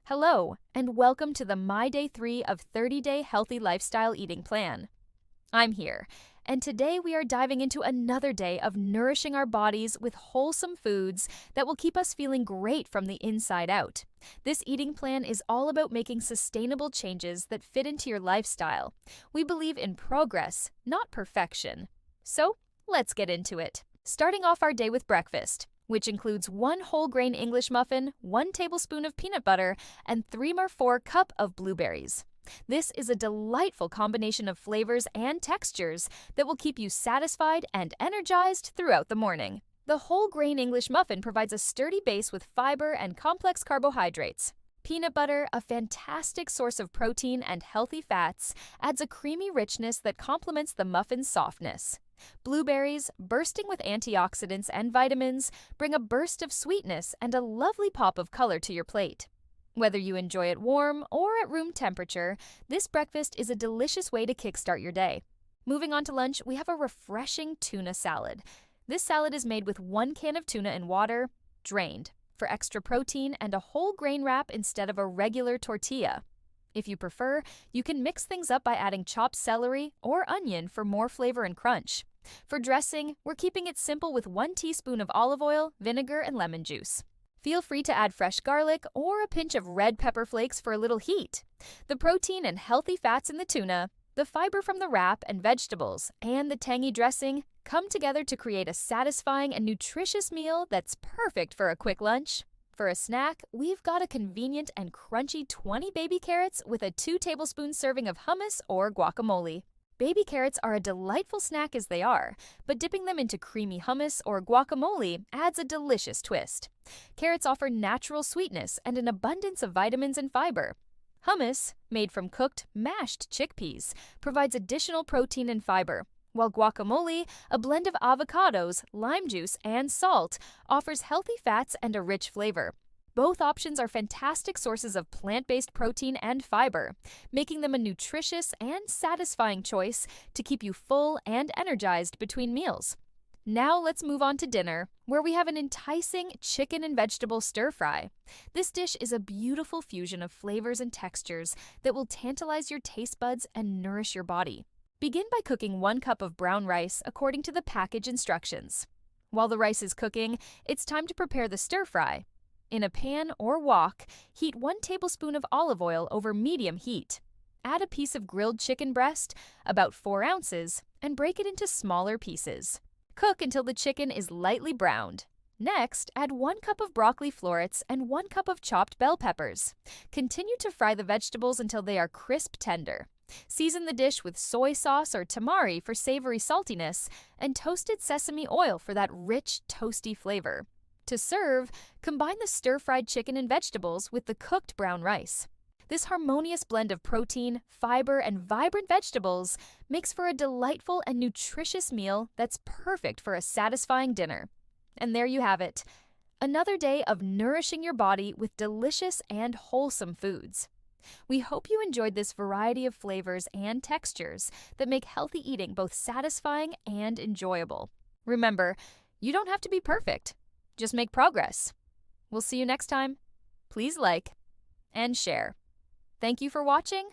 Hello, and welcome to the My Day 3 of 30-Day Healthy Lifestyle Eating Plan. I'm here, and today we are diving into another day of nourishing our bodies with wholesome foods that will keep us feeling great from the inside out. This eating plan is all about making sustainable changes that fit into your lifestyle. We believe in progress, not perfection. So, let's get into it. Starting off our day with breakfast, which includes 1 whole grain English muffin, 1 tablespoon of peanut butter, and 3 or 4 cups of blueberries. This is a delightful combination of flavors and textures that will keep you satisfied and energized throughout the morning. The whole grain English muffin provides a sturdy base with fiber and complex carbohydrates. Peanut butter, a fantastic source of protein and healthy fats, adds a creamy richness that complements the muffin's softness. Blueberries, bursting with antioxidants and vitamins, bring a burst of sweetness and a lovely pop of color to your plate. Whether you enjoy it warm or at room temperature, this breakfast is a delicious way to kickstart your day. Moving on to lunch, we have a refreshing tuna salad. This salad is made with 1 can of tuna in water, drained, for extra protein and a whole grain wrap instead of a regular tortilla. If you prefer, you can mix things up by adding chopped celery or onion for more flavor and crunch. For dressing, we're keeping it simple with 1 teaspoon of olive oil, vinegar, and lemon juice. Feel free to add fresh garlic or a pinch of red pepper flakes for a little heat. The protein and healthy fats in the tuna, the fiber from the wrap and vegetables, and the tangy dressing come together to create a satisfying and nutritious meal that's perfect for a quick lunch. For a snack, we've got a convenient and crunchy 20 baby carrots with a 2 tablespoon serving of hummus or guacamole. Baby carrots are a delightful snack as they are, but dipping them into creamy hummus or guacamole adds a delicious twist. Carrots offer natural sweetness and an abundance of vitamins and fiber. Hummus, made from cooked, mashed chickpeas, provides additional protein and fiber, while guacamole, a blend of avocados, lime juice, and salt, offers healthy fats and a rich flavor. Both options are fantastic sources of plant-based protein and fiber, making them a nutritious and satisfying choice to keep you full and energized between meals. Now let's move on to dinner, where we have an enticing chicken and vegetable stir-fry. This dish is a beautiful fusion of flavors and textures that will tantalize your taste buds and nourish your body. Begin by cooking 1 cup of brown rice according to the package instructions. While the rice is cooking, it's time to prepare the stir-fry. In a pan or wok, heat 1 tablespoon of olive oil over medium heat. Add a piece of grilled chicken breast, about 4 ounces, and break it into smaller pieces. Cook until the chicken is lightly browned. Next, add 1 cup of broccoli florets and 1 cup of chopped bell peppers. Continue to fry the vegetables until they are crisp tender. Season the dish with soy sauce or tamari for savory saltiness and toasted sesame oil for that rich, toasty flavor. To serve, combine the stir-fried chicken and vegetables with the cooked brown rice. This harmonious blend of protein, fiber, and vibrant vegetables makes for a delightful and nutritious meal that's perfect for a satisfying dinner. And there you have it, another day of nourishing your body with delicious and wholesome foods. We hope you enjoyed this variety of flavors and textures that make healthy eating both satisfying and enjoyable. Remember, you don't have to be perfect. Just make progress. We'll see you next time. Please like and share. Thank you for watching,